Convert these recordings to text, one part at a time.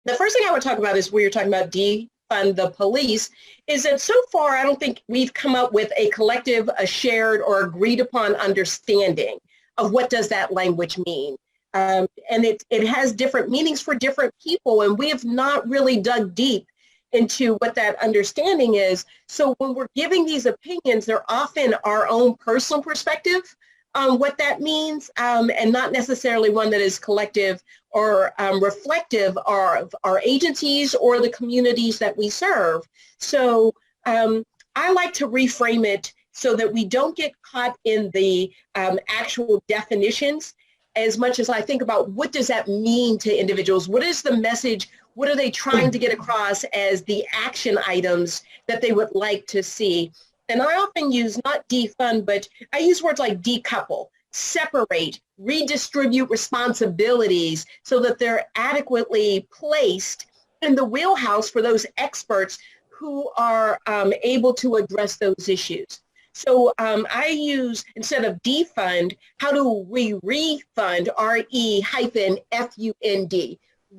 The first thing I would talk about is where you're talking about defund the police, is that so far I don't think we've come up with a collective, a shared or agreed upon understanding of what does that language mean. And it has different meanings for different people, and we have not really dug deep into what that understanding is. So when we're giving these opinions, they're often our own personal perspective on what that means, and not necessarily one that is collective or reflective of our agencies or the communities that we serve. So I like to reframe it so that we don't get caught in the actual definitions as much as I think about what does that mean to individuals? What is the message? What are they trying to get across as the action items that they would like to see? And I often use not defund, but I use words like decouple, separate, redistribute responsibilities so that they're adequately placed in the wheelhouse for those experts who are able to address those issues. So I use, instead of defund, how do we refund, R-E-F-U-N-D,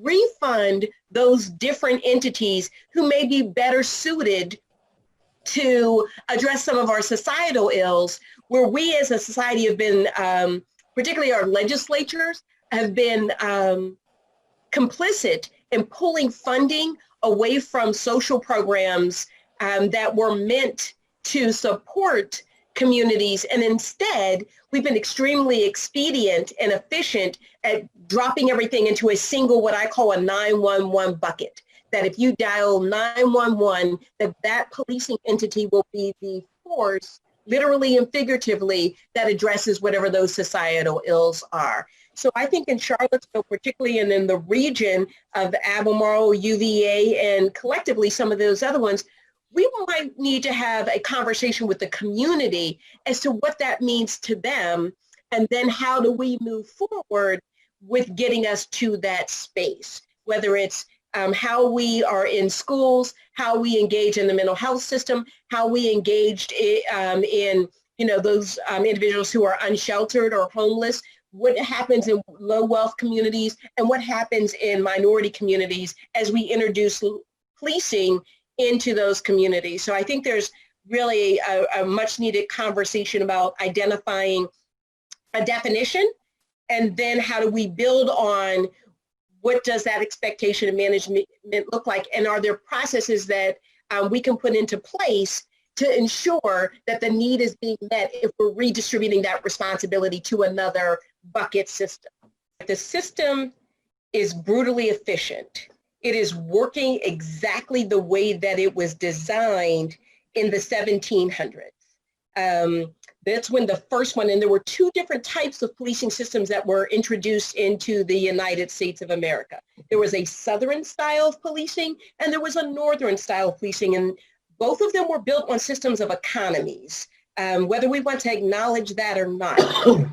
refund those different entities who may be better suited to address some of our societal ills, where we as a society have been, particularly our legislatures, have been complicit in pulling funding away from social programs that were meant to support communities, and instead we've been extremely expedient and efficient at dropping everything into a single, what I call a 911 bucket, that if you dial 911, that policing entity will be the force, literally and figuratively, that addresses whatever those societal ills are. So I think in Charlottesville, particularly, and in the region of Albemarle, UVA, and collectively some of those other ones, we might need to have a conversation with the community as to what that means to them, and then how do we move forward with getting us to that space, whether it's how we are in schools, how we engage in the mental health system, how we engaged in those individuals who are unsheltered or homeless, what happens in low wealth communities, and what happens in minority communities as we introduce policing into those communities. So I think there's really a much needed conversation about identifying a definition, and then how do we build on what does that expectation of management look like, and are there processes that we can put into place to ensure that the need is being met if we're redistributing that responsibility to another bucket system. The system is brutally efficient. It is working exactly the way that it was designed in the 1700s. That's when the first one, and there were two different types of policing systems that were introduced into the United States of America. There was a Southern style of policing, and there was a Northern style of policing, and both of them were built on systems of economies, whether we want to acknowledge that or not.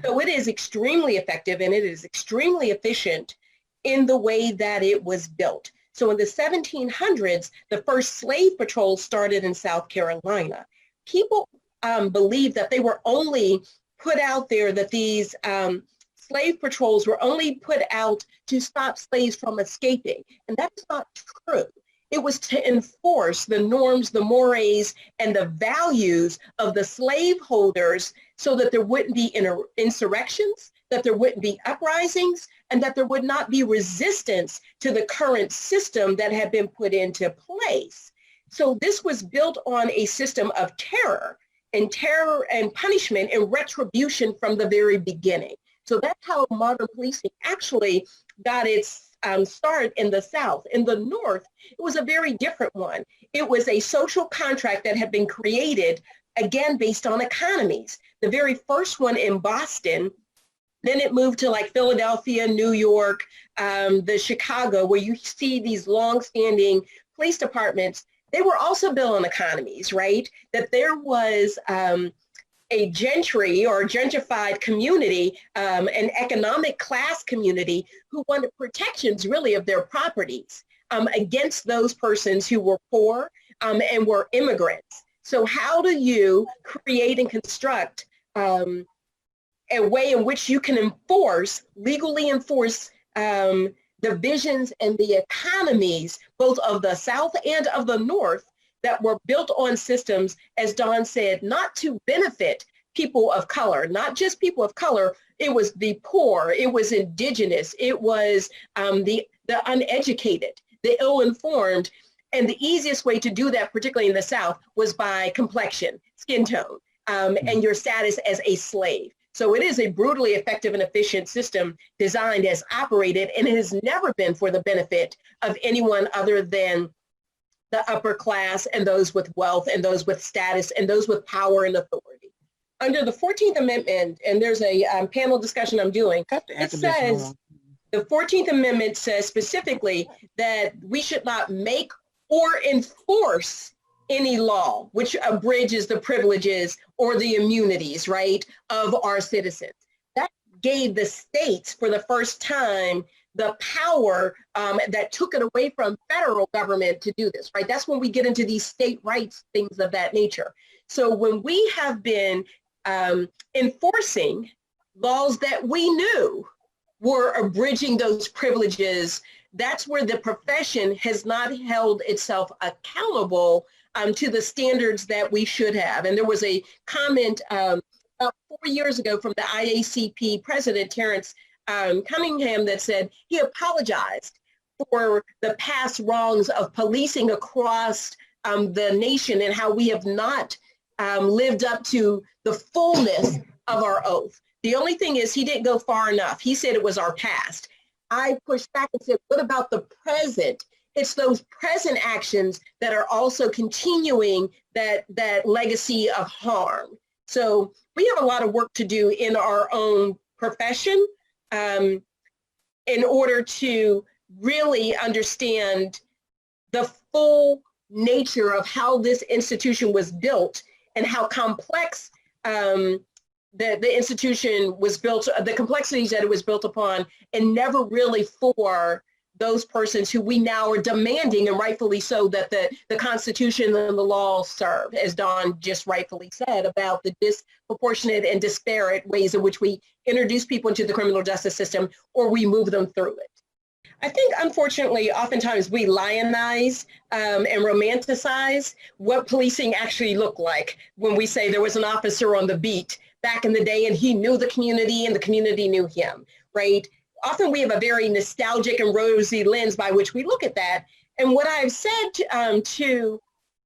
So it is extremely effective, and it is extremely efficient in the way that it was built. So in the 1700s, the first slave patrols started in South Carolina. People believed that they were only put out there, that these slave patrols were only put out to stop slaves from escaping. And that's not true. It was to enforce the norms, the mores, and the values of the slaveholders so that there wouldn't be insurrections, that there wouldn't be uprisings, and that there would not be resistance to the current system that had been put into place. So this was built on a system of terror and punishment and retribution from the very beginning. So that's how modern policing actually got its start in the South. In the North, it was a very different one. It was a social contract that had been created, again, based on economies. The very first one in Boston, then it moved to like Philadelphia, New York, the Chicago, where you see these long-standing police departments. They were also built on economies, right? That there was a gentry or gentrified community, an economic class community who wanted protections really of their properties against those persons who were poor and were immigrants. So how do you create and construct a way in which you can legally enforce the divisions and the economies, both of the South and of the North, that were built on systems, as Don said, not to benefit people of color, not just people of color. It was the poor, it was indigenous, it was the uneducated, the ill-informed. And the easiest way to do that, particularly in the South, was by complexion, skin tone, and your status as a slave. So it is a brutally effective and efficient system designed as operated, and it has never been for the benefit of anyone other than the upper class and those with wealth and those with status and those with power and authority. Under the 14th Amendment, and there's a panel discussion I'm doing, it says, the 14th Amendment says specifically that we should not make or enforce any law which abridges the privileges or the immunities, right, of our citizens. That gave the states for the first time the power that took it away from federal government to do this, right? That's when we get into these state rights, things of that nature. So when we have been enforcing laws that we knew were abridging those privileges, that's where the profession has not held itself accountable to the standards that we should have. And there was a comment about 4 years ago from the IACP president, Terrence Cunningham, that said he apologized for the past wrongs of policing across the nation and how we have not lived up to the fullness of our oath. The only thing is he didn't go far enough. He said it was our past. I pushed back and said, what about the present? It's those present actions that are also continuing that legacy of harm. So we have a lot of work to do in our own profession in order to really understand the full nature of how this institution was built and how complex the institution was built, the complexities that it was built upon, and never really for those persons who we now are demanding, and rightfully so, that the Constitution and the law serve, as Don just rightfully said, about the disproportionate and disparate ways in which we introduce people into the criminal justice system or we move them through it. I think, unfortunately, oftentimes we lionize and romanticize what policing actually looked like when we say there was an officer on the beat back in the day and he knew the community and the community knew him, right? Often we have a very nostalgic and rosy lens by which we look at that. And what I've said to,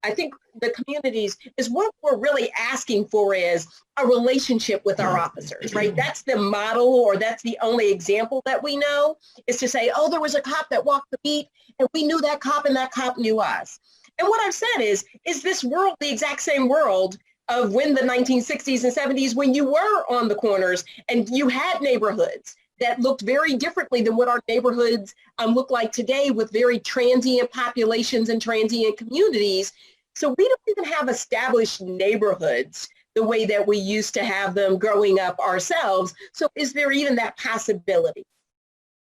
I think, the communities is what we're really asking for is a relationship with our officers, right? That's the model, or that's the only example that we know, is to say, oh, there was a cop that walked the beat and we knew that cop and that cop knew us. And what I've said is this world the exact same world of when the 1960s and 70s, when you were on the corners and you had neighborhoods that looked very differently than what our neighborhoods look like today, with very transient populations and transient communities. So we don't even have established neighborhoods the way that we used to have them growing up ourselves. So is there even that possibility?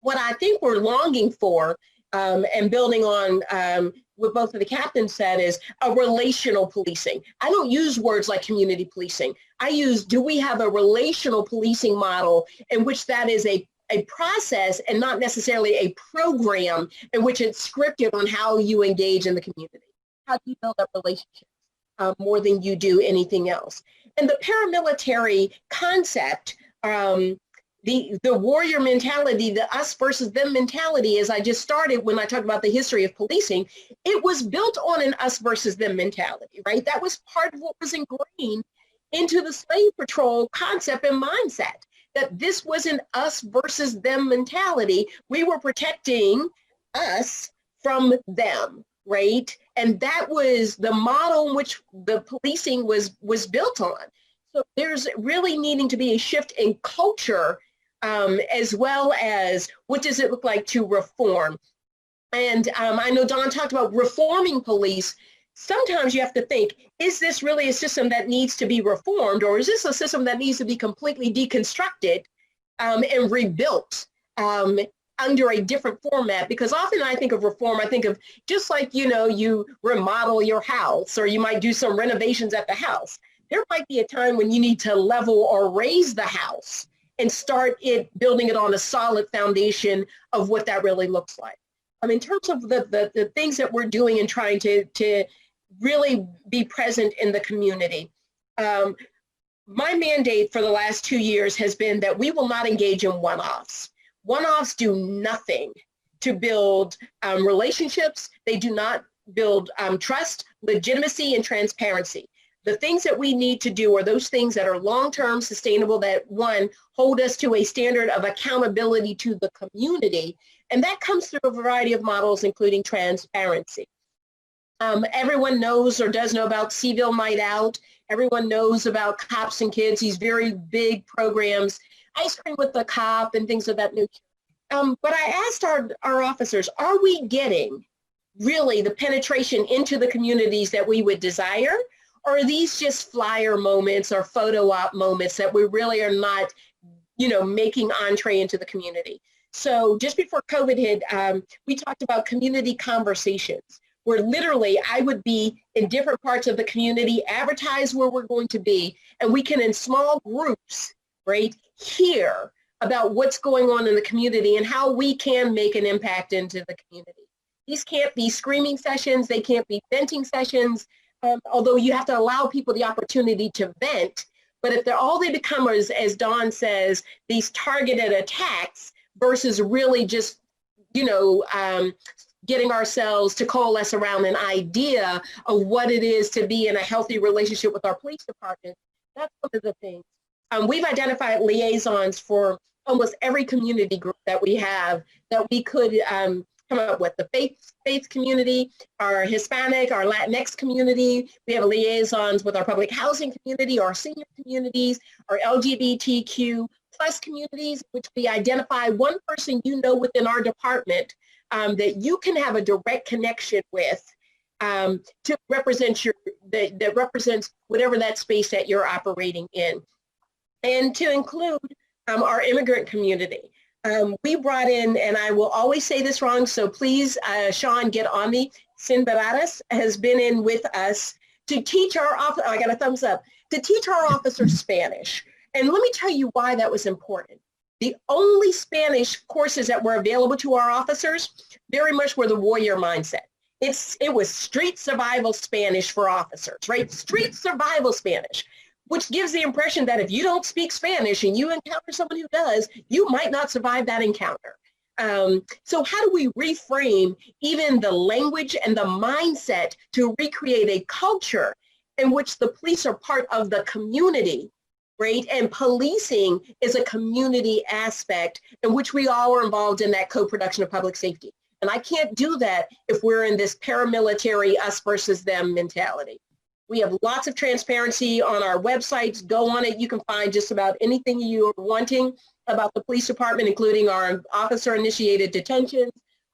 What I think we're longing for, and building on what both of the captains said, is a relational policing. I don't use words like community policing. I use, do we have a relational policing model in which that is a process and not necessarily a program in which it's scripted on how you engage in the community? How do you build up relationships more than you do anything else? And the paramilitary concept, the warrior mentality, the us versus them mentality, as I just started when I talked about the history of policing, it was built on an us versus them mentality, right? That was part of what was ingrained into the slave patrol concept and mindset, that this was an us versus them mentality. We were protecting us from them, right? And that was the model in which the policing was built on. So there's really needing to be a shift in culture, as well as what does it look like to reform. And I know Don talked about reforming police. Sometimes you have to think, is this really a system that needs to be reformed, or is this a system that needs to be completely deconstructed and rebuilt under a different format? Because often I think of reform, I think of just like, you know, you remodel your house, or you might do some renovations at the house. There might be a time when you need to level or raise the house and start building it on a solid foundation of what that really looks like. In terms of the things that we're doing and trying to really be present in the community, my mandate for the last 2 years has been that we will not engage in one-offs. One-offs do nothing to build relationships. They do not build trust, legitimacy, and transparency. The things that we need to do are those things that are long-term, sustainable, that, one, hold us to a standard of accountability to the community, and that comes through a variety of models, including transparency. Everyone knows or does know about Seville Night Out. Everyone knows about Cops and Kids, these very big programs, Ice Cream with the Cop and things of that nature. But I asked our officers, are we getting really the penetration into the communities that we would desire? Or are these just flyer moments or photo op moments that we really are not, making entree into the community? So just before COVID hit, we talked about community conversations, where literally I would be in different parts of the community, advertise where we're going to be, and we can, in small groups, right, hear about what's going on in the community and how we can make an impact into the community. These can't be screaming sessions, they can't be venting sessions, although you have to allow people the opportunity to vent. But if all they become is, as Dawn says, these targeted attacks versus really just, getting ourselves to coalesce around an idea of what it is to be in a healthy relationship with our police department, that's one of the things. We've identified liaisons for almost every community group that we have that we could come up with. The faith community, our Hispanic, our Latinx community. We have liaisons with our public housing community, our senior communities, our LGBTQ plus communities, which we identify one person within our department that you can have a direct connection with to represent that represents whatever that space that you're operating in. And to include our immigrant community. We brought in, and I will always say this wrong, so please, Sean, get on me. Sinbaradas has been in with us to teach our I got a thumbs up, to teach our officers Spanish. And let me tell you why that was important. The only Spanish courses that were available to our officers very much were the warrior mindset. It was street survival Spanish for officers, right? Street survival Spanish, which gives the impression that if you don't speak Spanish and you encounter someone who does, you might not survive that encounter. So how do we reframe even the language and the mindset to recreate a culture in which the police are part of the community, right? And policing is a community aspect in which we all are involved in that co-production of public safety. And I can't do that if we're in this paramilitary us versus them mentality. We have lots of transparency on our websites. Go on it. You can find just about anything you're wanting about the police department, including our officer-initiated detentions,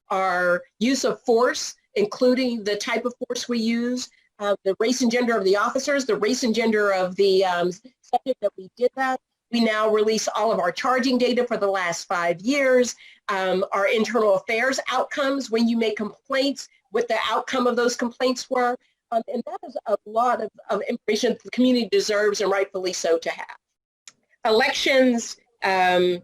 our use of force, including the type of force we use, the race and gender of the officers, the race and gender of the subject that we did that. We now release all of our charging data for the last 5 years, our internal affairs outcomes, when you make complaints, what the outcome of those complaints were. And that is a lot of information the community deserves, and rightfully so, to have. Elections are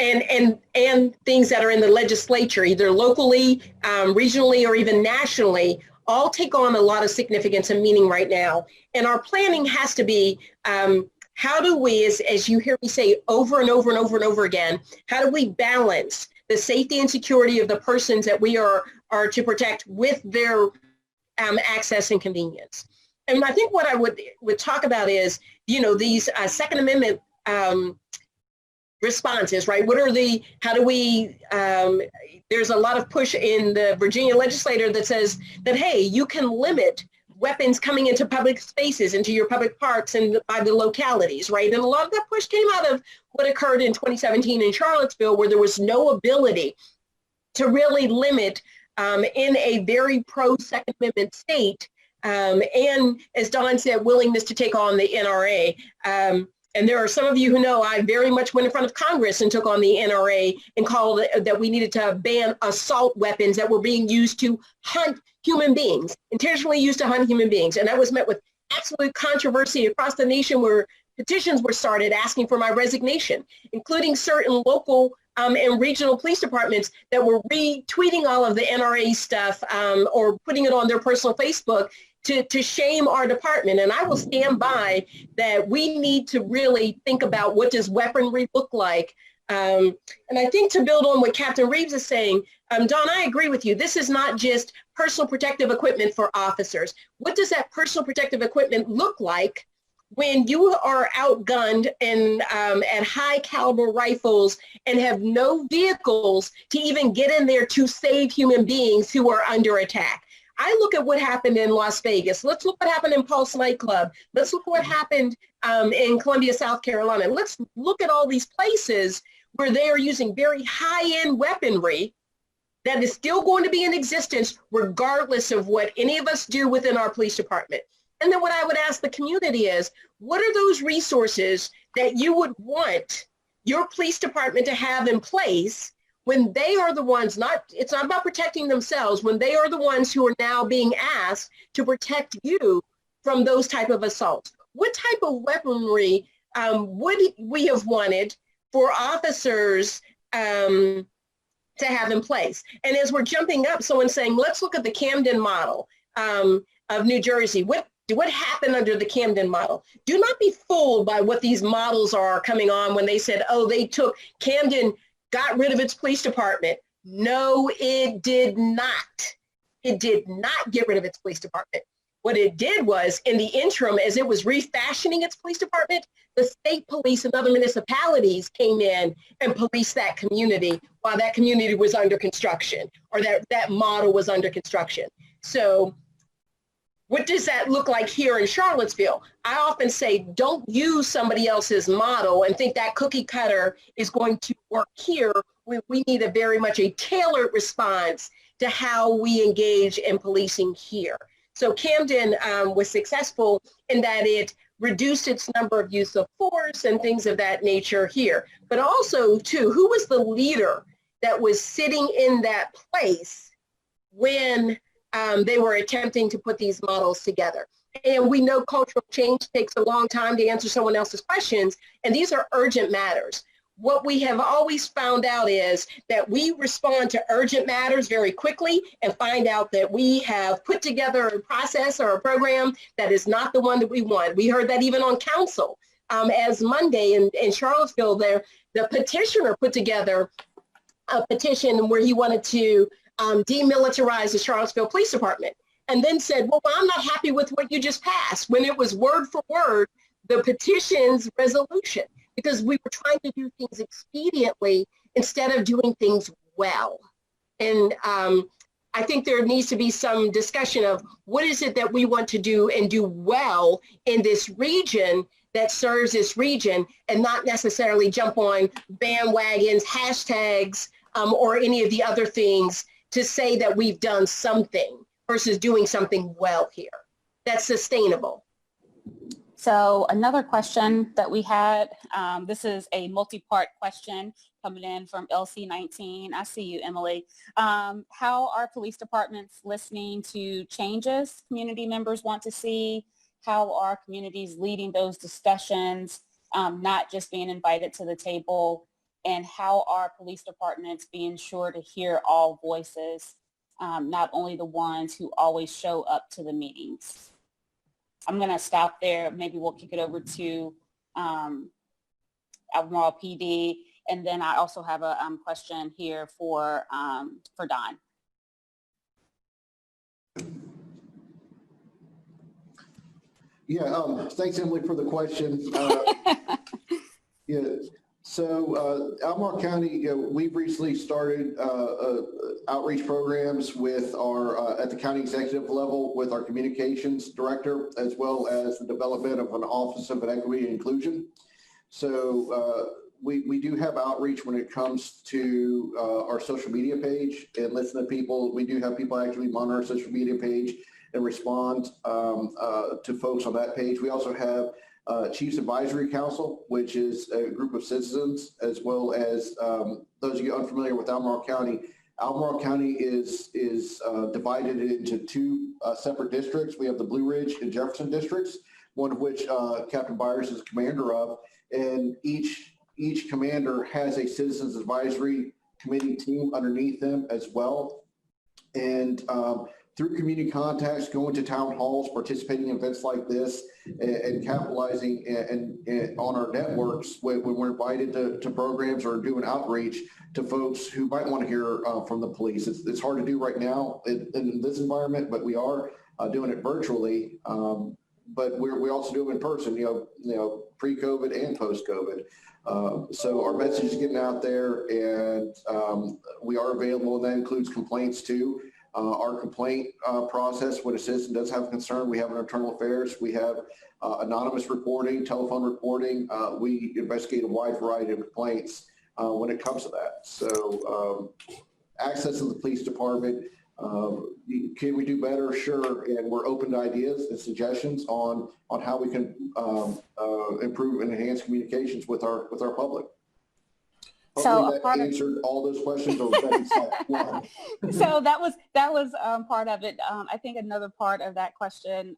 and things that are in the legislature, either locally, regionally, or even nationally, all take on a lot of significance and meaning right now. And our planning has to be, how do we, as you hear me say over and over and over and over again, how do we balance the safety and security of the persons that we are to protect with their access and convenience? And I think what I would talk about is, these Second Amendment responses, right? How do we, there's a lot of push in the Virginia legislature that says that, hey, you can limit weapons coming into public spaces, into your public parks and by the localities, right? And a lot of that push came out of what occurred in 2017 in Charlottesville, where there was no ability to really limit in a very pro-Second Amendment state, and as Dawn said, willingness to take on the NRA. And there are some of you who know I very much went in front of Congress and took on the NRA and called it, that we needed to ban assault weapons that were being used to hunt human beings, intentionally used to hunt human beings. And that was met with absolute controversy across the nation, where petitions were started asking for my resignation, including certain local and regional police departments that were retweeting all of the NRA stuff or putting it on their personal Facebook to shame our department. And I will stand by that we need to really think about what does weaponry look like. And I think to build on what Captain Reeves is saying, Don, I agree with you. This is not just personal protective equipment for officers. What does that personal protective equipment look like when you are outgunned and at high caliber rifles and have no vehicles to even get in there to save human beings who are under attack? I look at what happened in Las Vegas. Let's look what happened in Pulse nightclub. Let's look what happened in Columbia, South Carolina. Let's look at all these places where they are using very high-end weaponry that is still going to be in existence regardless of what any of us do within our police department. And then what I would ask the community is, what are those resources that you would want your police department to have in place when they are the ones, it's not about protecting themselves, when they are the ones who are now being asked to protect you from those type of assaults? What type of weaponry would we have wanted for officers to have in place? And as we're jumping up, someone's saying, let's look at the Camden model of New Jersey. What happened under the Camden model? Do not be fooled by what these models are coming on when they said, oh, Camden got rid of its police department. No, it did not. It did not get rid of its police department. What it did was, in the interim, as it was refashioning its police department, the state police and other municipalities came in and policed that community while that community was under construction, or that model was under construction. So what does that look like here in Charlottesville? I often say, don't use somebody else's model and think that cookie cutter is going to work here. We need very much a tailored response to how we engage in policing here. So Camden was successful in that it reduced its number of use of force and things of that nature here. But also, too, who was the leader that was sitting in that place when they were attempting to put these models together? And we know cultural change takes a long time to answer someone else's questions, and these are urgent matters. What we have always found out is that we respond to urgent matters very quickly and find out that we have put together a process or a program that is not the one that we want. We heard that even on council. As Monday in Charlottesville, the petitioner put together a petition where he wanted to demilitarize the Charlottesville Police Department, and then said, well, I'm not happy with what you just passed, when it was word for word the petition's resolution, because we were trying to do things expediently instead of doing things well. And I think there needs to be some discussion of what is it that we want to do and do well in this region that serves this region, and not necessarily jump on bandwagons, hashtags, or any of the other things to say that we've done something versus doing something well here that's sustainable. So another question that we had, this is a multi-part question coming in from LC19. I see you, Emily. How are police departments listening to changes community members want to see? How are communities leading those discussions, not just being invited to the table? And how are police departments being sure to hear all voices, not only the ones who always show up to the meetings? I'm going to stop there. Maybe we'll kick it over to Albemarle PD. And then I also have a question here for Don. Yeah, thanks, Emily, for the question. Yeah. So Albemarle County, we've recently started outreach programs with our at the county executive level with our communications director, as well as the development of an Office of Equity and Inclusion. So we do have outreach when it comes to our social media page and listen to people. We do have people actually monitor our social media page and respond to folks on that page. We also have Chiefs Advisory Council, which is a group of citizens, as well as those of you unfamiliar with Albemarle County. Albemarle County is divided into two separate districts. We have the Blue Ridge and Jefferson districts. one of which Captain Byers is commander of, and each commander has a citizens advisory committee team underneath them as well. And through community contacts, going to town halls, participating in events like this, and capitalizing and on our networks when we're invited to programs or doing outreach to folks who might want to hear from the police. It's hard to do right now in this environment, but we are doing it virtually. But we also do it in person, pre-COVID and post-COVID. So our message is getting out there, and we are available, and that includes complaints too. Our complaint process, when a citizen does have a concern, we have an internal affairs, we have anonymous reporting, telephone reporting. We investigate a wide variety of complaints when it comes to that. So access to the police department, can we do better? Sure. And we're open to ideas and suggestions on how we can improve and enhance communications with our public. Hopefully that answered all those questions, or was that one? So that was part of it. I think another part of that question,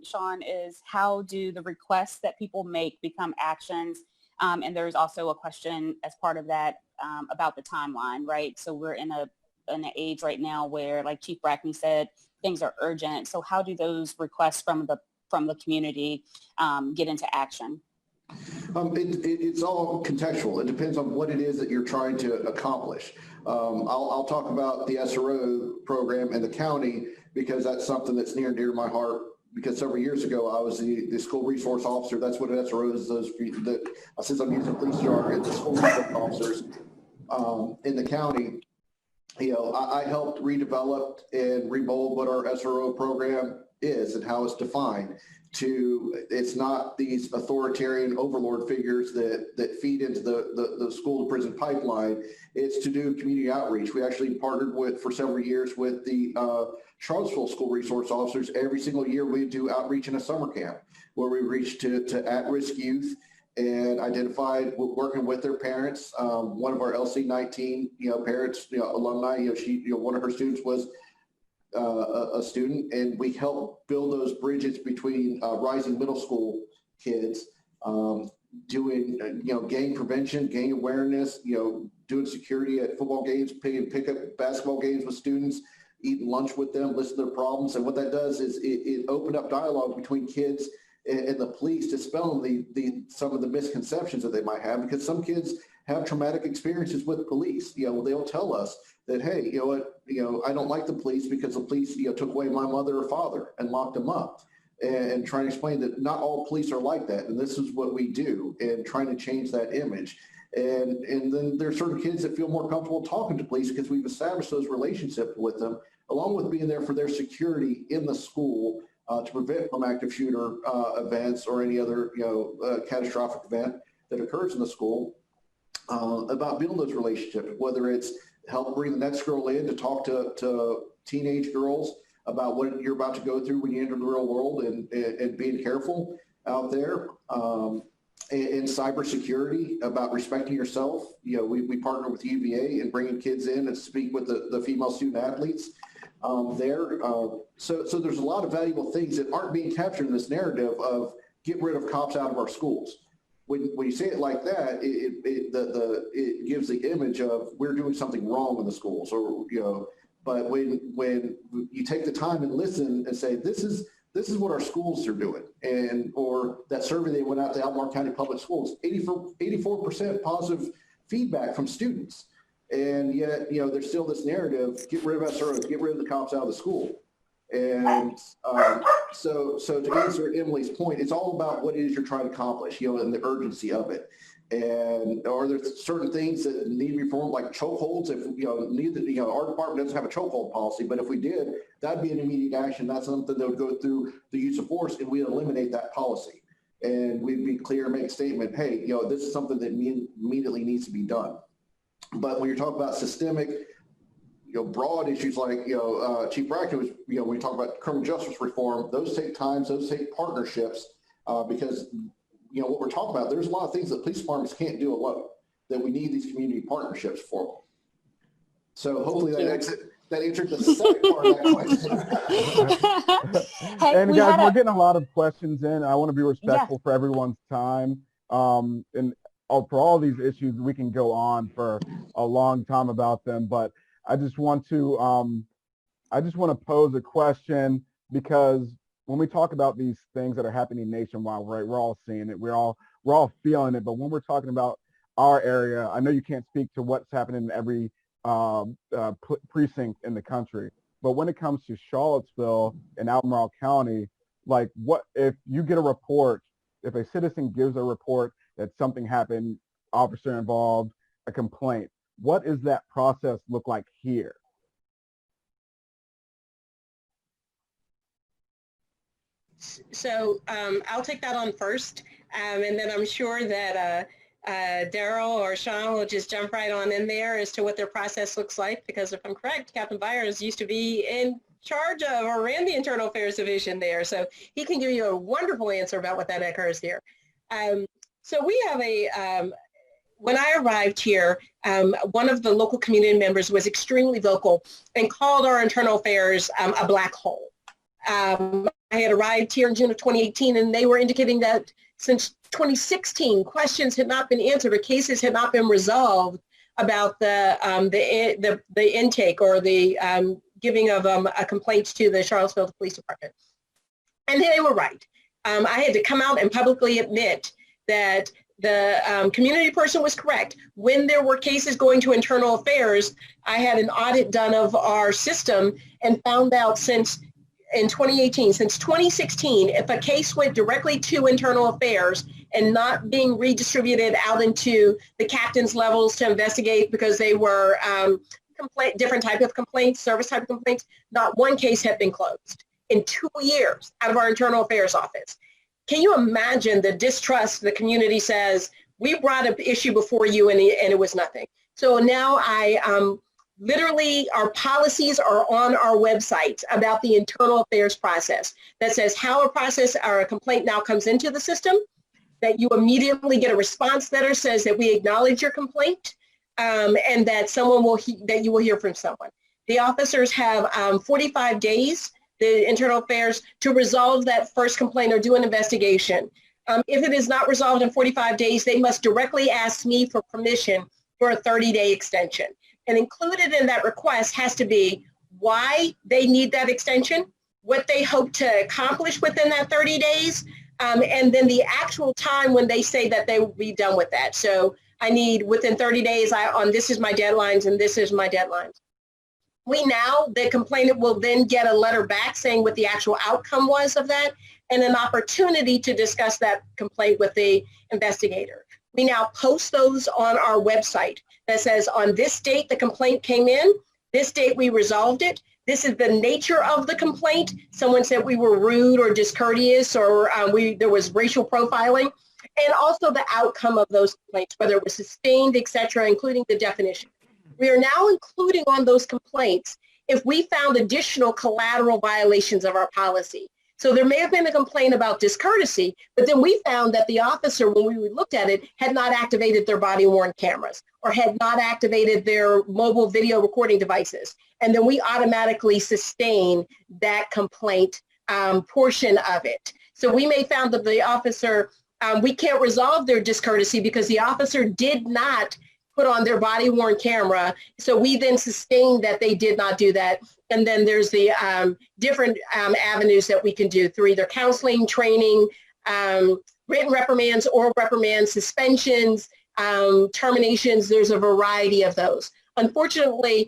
Sean, is how do the requests that people make become actions? And there's also a question as part of that about the timeline, right? So we're in an age right now where, like Chief Brackney said, things are urgent. So how do those requests from the community get into action? It's all contextual. It depends on what it is that you're trying to accomplish. I'll talk about the SRO program in the county because that's something that's near and dear to my heart. Because several years ago, I was the school resource officer. That's what an SRO is. Since I'm using police jargon, the school resource officers in the county. I helped redevelop and remold what our SRO program is and how it's defined. It's not these authoritarian overlord figures that feed into the school to prison pipeline. It's to do community outreach. We actually partnered for several years with the Charlottesville school resource officers. Every single year we do outreach in a summer camp where we reach to at-risk youth and identified working with their parents. One of our LC19 parents, alumni, one of her students was a student, and we help build those bridges between rising middle school kids, doing gang prevention, gang awareness, doing security at football games, paying pickup basketball games with students, eating lunch with them, listen to their problems. And what that does is it opened up dialogue between kids and the police, dispelling some of the misconceptions that they might have, because some kids have traumatic experiences with police. They'll tell us that, hey, I don't like the police because the police, took away my mother or father and locked them up, and trying to explain that not all police are like that. And this is what we do, and trying to change that image. And then there's certain kids that feel more comfortable talking to police because we've established those relationships with them, along with being there for their security in the school to prevent from active shooter events or any other, catastrophic event that occurs in the school. About building those relationships, whether it's help bring the next girl in to talk to teenage girls about what you're about to go through when you enter the real world, and being careful out there. In cybersecurity, about respecting yourself. We partner with UVA and bringing kids in and speak with the female student athletes there. So there's a lot of valuable things that aren't being captured in this narrative of get rid of cops out of our schools. When you say it like that, it gives the image of we're doing something wrong in the schools, But when you take the time and listen and say this is what our schools are doing, or that survey they went out to Albemarle County Public Schools, 84% positive feedback from students, and yet there's still this narrative: get rid of SROs, get rid of the cops out of the school. And so to answer Emily's point, it's all about what it is you're trying to accomplish, and the urgency of it. And are there certain things that need to be reformed, like chokeholds? If our department doesn't have a chokehold policy, but if we did, that'd be an immediate action. That's something that would go through the use of force, and we'd eliminate that policy. And we'd be clear and make a statement: hey, this is something that immediately needs to be done. But when you're talking about systemic, broad issues like, Chief Brackney was, when we talk about criminal justice reform, those take times, those take partnerships, because, what we're talking about, there's a lot of things that police departments can't do alone, that we need these community partnerships for. So hopefully that that answered the second part of that question. Hey, And guys, we're getting a lot of questions in. I want to be respectful for everyone's time. And for all these issues, we can go on for a long time about them. But I just want to pose a question, because when we talk about these things that are happening nationwide, right, we're all seeing it, we're all feeling it. But when we're talking about our area, I know you can't speak to what's happening in every precinct in the country, but when it comes to Charlottesville and Albemarle County, like, what if you get a report, if a citizen gives a report that something happened, officer involved, a complaint, what does that process look like here? So I'll take that on first, and then I'm sure that Daryl or Sean will just jump right on in there as to what their process looks like, because if I'm correct, Captain Byers used to be in charge of or ran the Internal Affairs Division there, so he can give you a wonderful answer about what that occurs here. So we have when I arrived here, one of the local community members was extremely vocal and called our internal affairs a black hole. I had arrived here in June of 2018, and they were indicating that since 2016, questions had not been answered or cases had not been resolved about the intake or the giving of complaints to the Charlottesville Police Department. And they were right. I had to come out and publicly admit that the community person was correct. When there were cases going to internal affairs, I had an audit done of our system and found out in 2018, since 2016, if a case went directly to internal affairs and not being redistributed out into the captain's levels to investigate because they were different type of complaints, service type of complaints, not one case had been closed in 2 years out of our internal affairs office. Can you imagine the distrust the community says, we brought an issue before you and it was nothing? So now literally, our policies are on our website about the internal affairs process that says how a process or a complaint now comes into the system, that you immediately get a response letter says that we acknowledge your complaint, and that that you will hear from someone. The officers have 45 days, the internal affairs, to resolve that first complaint or do an investigation. If it is not resolved in 45 days, they must directly ask me for permission for a 30-day extension. And included in that request has to be why they need that extension, what they hope to accomplish within that 30 days, and then the actual time when they say that they will be done with that. So I need within 30 days, this is my deadlines and this is my deadlines. The complainant will then get a letter back saying what the actual outcome was of that and an opportunity to discuss that complaint with the investigator. We now post those on our website that says on this date the complaint came in, this date we resolved it, this is the nature of the complaint. Someone said we were rude or discourteous or there was racial profiling, and also the outcome of those complaints, whether it was sustained, etc., including the definition. We are now including on those complaints if we found additional collateral violations of our policy. So there may have been a complaint about discourtesy, but then we found that the officer, when we looked at it, had not activated their body-worn cameras or had not activated their mobile video recording devices. And then we automatically sustain that complaint portion of it. So we may found that the officer, we can't resolve their discourtesy because the officer did not put on their body-worn camera. So we then sustained that they did not do that. And then there's the different avenues that we can do through either counseling, training, written reprimands, oral reprimands, suspensions, terminations. There's a variety of those. Unfortunately,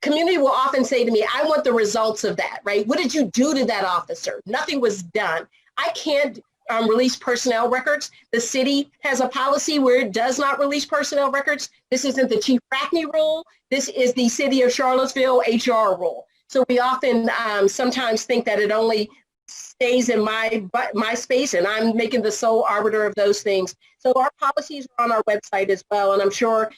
community will often say to me, I want the results of that, right? What did you do to that officer? Nothing was done. I can't release personnel records. The city has a policy where it does not release personnel records. This isn't the Chief Brackney rule. This is the City of Charlottesville HR rule. So we often sometimes think that it only stays in my space and I'm making the sole arbiter of those things. So our policies are on our website as well, and I'm sure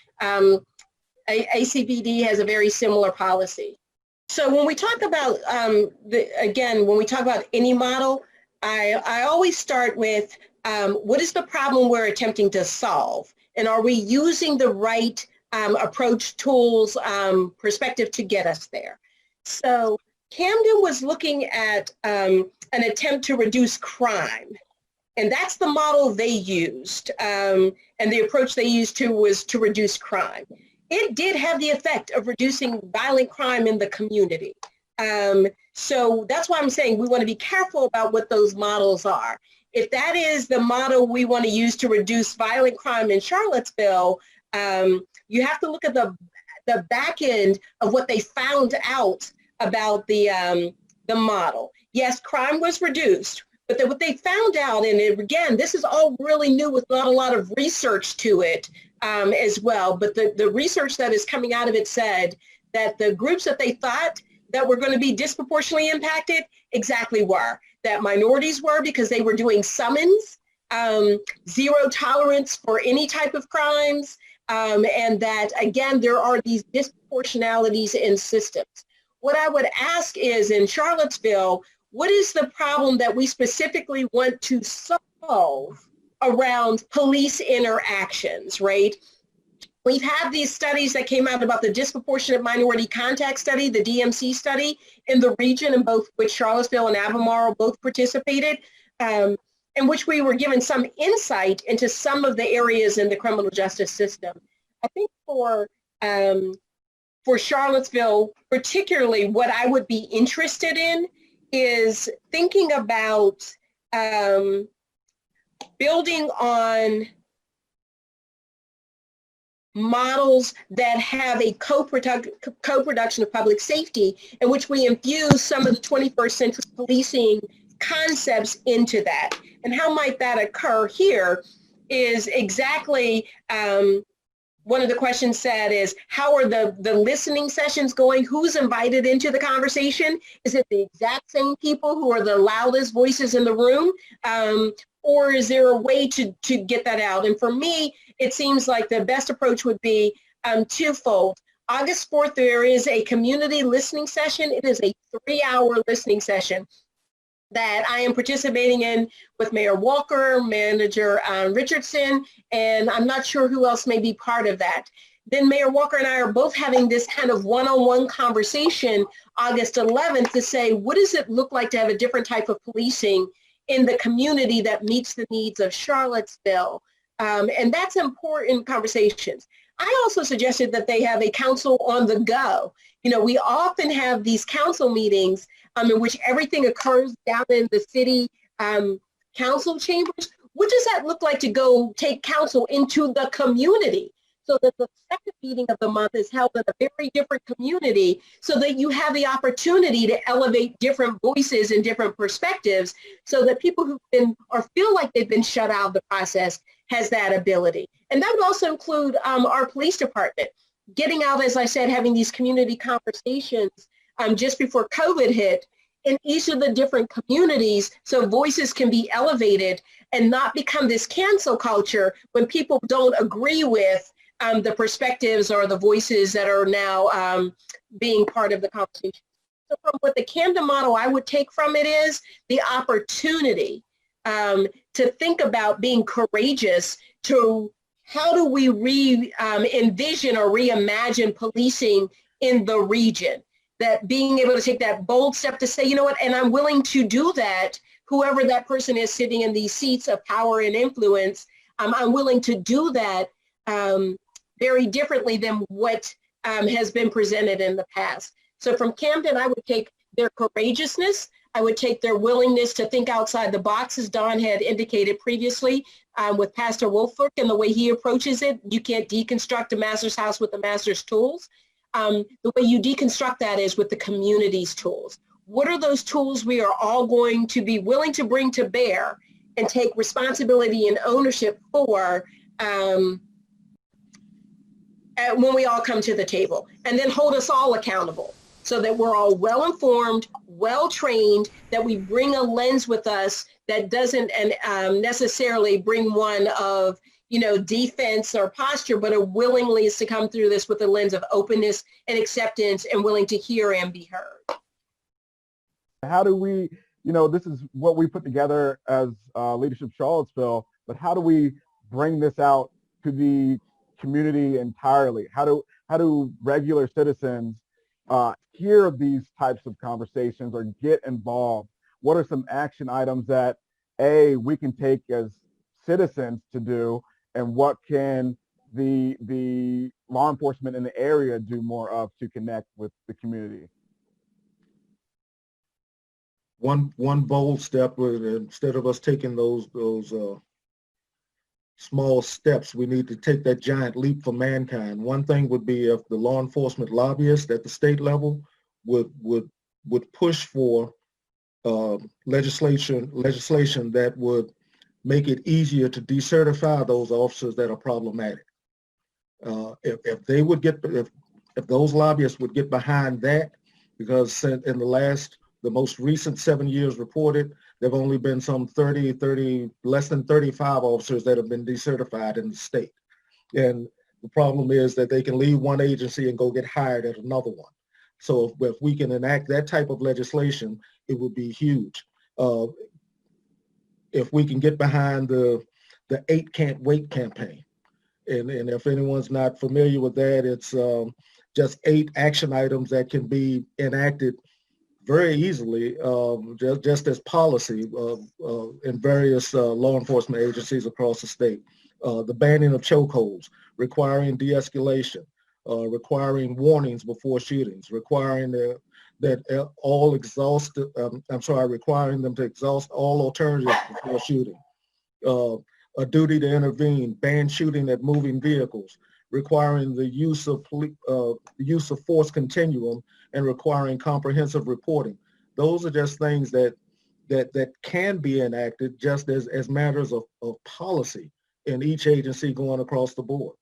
ACPD has a very similar policy. So when we talk about, when we talk about any model, I always start with what is the problem we're attempting to solve? And are we using the right approach, tools, perspective to get us there. So Camden was looking at an attempt to reduce crime. And that's the model they used. And the approach they used was to reduce crime. It did have the effect of reducing violent crime in the community. So that's why I'm saying we want to be careful about what those models are. If that is the model we want to use to reduce violent crime in Charlottesville, you have to look at the back end of what they found out about the model. Yes, crime was reduced, but what they found out, and again, this is all really new with not a lot of research to it as well, but the research that is coming out of it said that the groups that they thought that were going to be disproportionately impacted exactly were. That minorities were, because they were doing summons, zero tolerance for any type of crimes, and that, again, there are these disproportionalities in systems. What I would ask is, in Charlottesville, what is the problem that we specifically want to solve around police interactions, right? We've had these studies that came out about the disproportionate minority contact study, the DMC study in the region, in both which Charlottesville and Albemarle both participated, in which we were given some insight into some of the areas in the criminal justice system. I think for Charlottesville, particularly, what I would be interested in is thinking about building on models that have a co-production of public safety, in which we infuse some of the 21st century policing concepts into that. And how might that occur here is exactly one of the questions said is, how are the listening sessions going? Who's invited into the conversation? Is it the exact same people who are the loudest voices in the room? Or is there a way to get that out? And for me, it seems like the best approach would be twofold. August 4th, there is a community listening session. It is a 3-hour listening session that I am participating in with Mayor Walker, Manager Richardson, and I'm not sure who else may be part of that. Then Mayor Walker and I are both having this kind of one-on-one conversation August 11th to say, what does it look like to have a different type of policing in the community that meets the needs of Charlottesville? And that's important conversations. I also suggested that they have a council on the go. You know, we often have these council meetings in which everything occurs down in the city council chambers. What does that look like to go take council into the community, so that the second meeting of the month is held in a very different community, so that you have the opportunity to elevate different voices and different perspectives, so that people who've been or feel like they've been shut out of the process has that ability. And that would also include our police department getting out, as I said, having these community conversations just before COVID hit in each of the different communities, so voices can be elevated and not become this cancel culture when people don't agree with the perspectives or the voices that are now being part of the conversation. So from what the Camden model I would take from it is the opportunity to think about being courageous to how do we envision or reimagine policing in the region. That being able to take that bold step to say, you know what, and I'm willing to do that, whoever that person is sitting in these seats of power and influence, I'm willing to do that very differently than what has been presented in the past. So from Camden, I would take their courageousness, I would take their willingness to think outside the box, as Don had indicated previously with Pastor Wolfert and the way he approaches it. You can't deconstruct a master's house with the master's tools. The way you deconstruct that is with the community's tools. What are those tools we are all going to be willing to bring to bear and take responsibility and ownership for when we all come to the table, and then hold us all accountable so that we're all well-informed, well-trained, that we bring a lens with us that doesn't necessarily bring one of defense or posture, but a willingness to come through this with a lens of openness and acceptance and willing to hear and be heard. How do we, this is what we put together as Leadership Charlottesville, but how do we bring this out to the community entirely? How do regular citizens hear these types of conversations or get involved? What are some action items that we can take as citizens to do, and what can the law enforcement in the area do more of to connect with the community? One bold step would, instead of us taking those small steps, we need to take that giant leap for mankind. One thing would be if the law enforcement lobbyists at the state level would push for legislation that would make it easier to decertify those officers that are problematic. If they would get, if those lobbyists would get behind that, because in the most recent 7 years reported, there've only been some less than 35 officers that have been decertified in the state. And the problem is that they can leave one agency and go get hired at another one. So if we can enact that type of legislation, it would be huge. If we can get behind the 8 Can't Wait campaign, and if anyone's not familiar with that, it's just 8 action items that can be enacted very easily, just as policy in various law enforcement agencies across the state. The banning of chokeholds, requiring de-escalation, requiring warnings before shootings, requiring requiring them to exhaust all alternatives before shooting. A duty to intervene, ban shooting at moving vehicles, requiring the use of force continuum, and requiring comprehensive reporting. Those are just things that can be enacted just as matters of policy in each agency going across the board.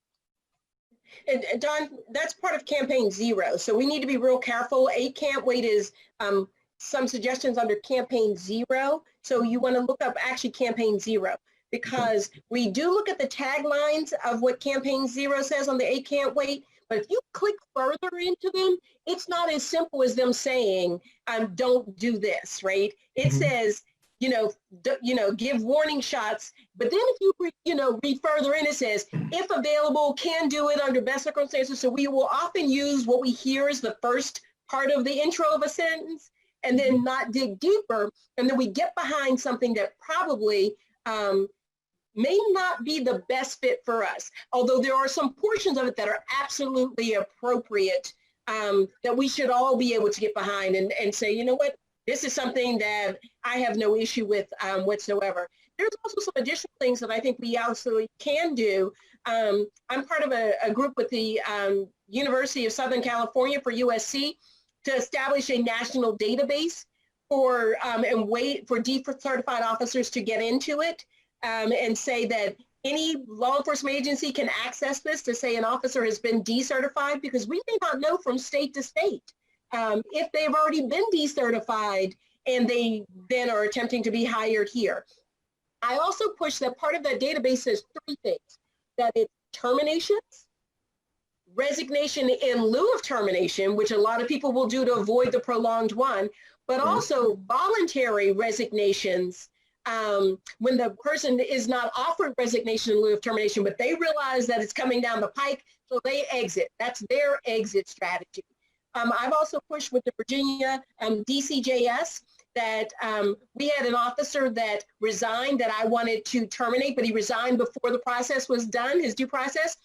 And Don, that's part of Campaign Zero. So we need to be real careful. 8 Can't Wait is some suggestions under Campaign Zero. So you want to look up actually Campaign Zero, because we do look at the taglines of what Campaign Zero says on the 8 Can't Wait. But if you click further into them, it's not as simple as them saying, don't do this, right? It says, give warning shots. But then if you, read further in, it says, if available, can do it under best circumstances. So we will often use what we hear as the first part of the intro of a sentence and then not dig deeper. And then we get behind something that probably may not be the best fit for us. Although there are some portions of it that are absolutely appropriate, that we should all be able to get behind and say, you know what, this is something that I have no issue with whatsoever. There's also some additional things that I think we absolutely can do. I'm part of a group with the University of Southern California for USC to establish a national database for and wait for decertified officers to get into it, and say that any law enforcement agency can access this to say an officer has been decertified, because we may not know from state to state if they've already been decertified and they then are attempting to be hired here. I also push that part of that database says 3 things: that it's terminations, resignation in lieu of termination, which a lot of people will do to avoid the prolonged one, but also voluntary resignations when the person is not offered resignation in lieu of termination, but they realize that it's coming down the pike, so they exit. That's their exit strategy. I've also pushed with the Virginia DCJS that we had an officer that resigned that I wanted to terminate, but he resigned before the process was done, his due process.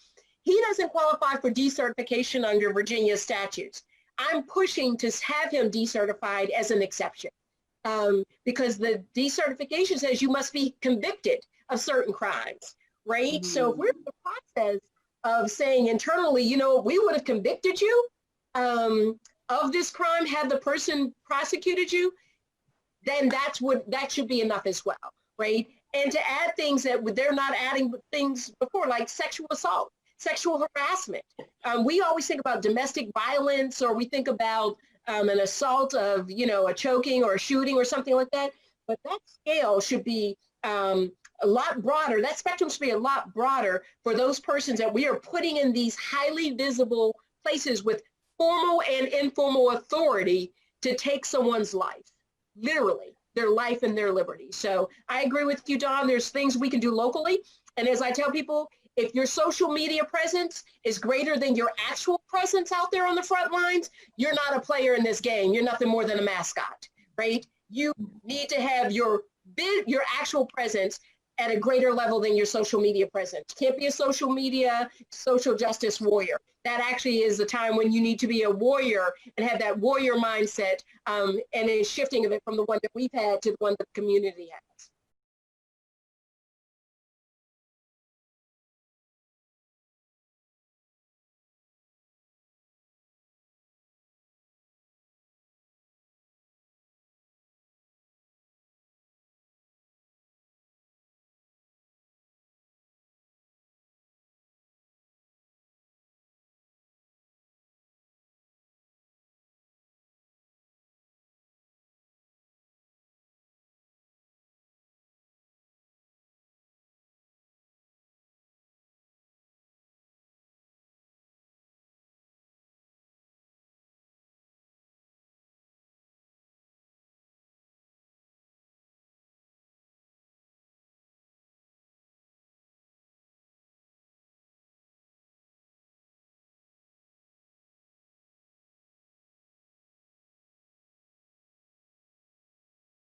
He doesn't qualify for decertification under Virginia statutes. I'm pushing to have him decertified as an exception. Because the decertification says you must be convicted of certain crimes, right? So if we're in the process of saying internally, we would have convicted you of this crime had the person prosecuted you, then that should be enough as well, right? And to add things that they're not adding things before, like sexual assault, sexual harassment. We always think about domestic violence, or we think about an assault of, a choking or a shooting or something like that. But that scale should be a lot broader. That spectrum should be a lot broader for those persons that we are putting in these highly visible places with formal and informal authority to take someone's life, literally, their life and their liberty. So I agree with you, Don. There's things we can do locally. And as I tell people, If your social media presence is greater than your actual presence out there on the front lines, you're not a player in this game. You're nothing more than a mascot, right? You need to have your actual presence at a greater level than your social media presence. You can't be a social media, social justice warrior. That actually is the time when you need to be a warrior and have that warrior mindset, and a shifting of it from the one that we've had to the one that the community has.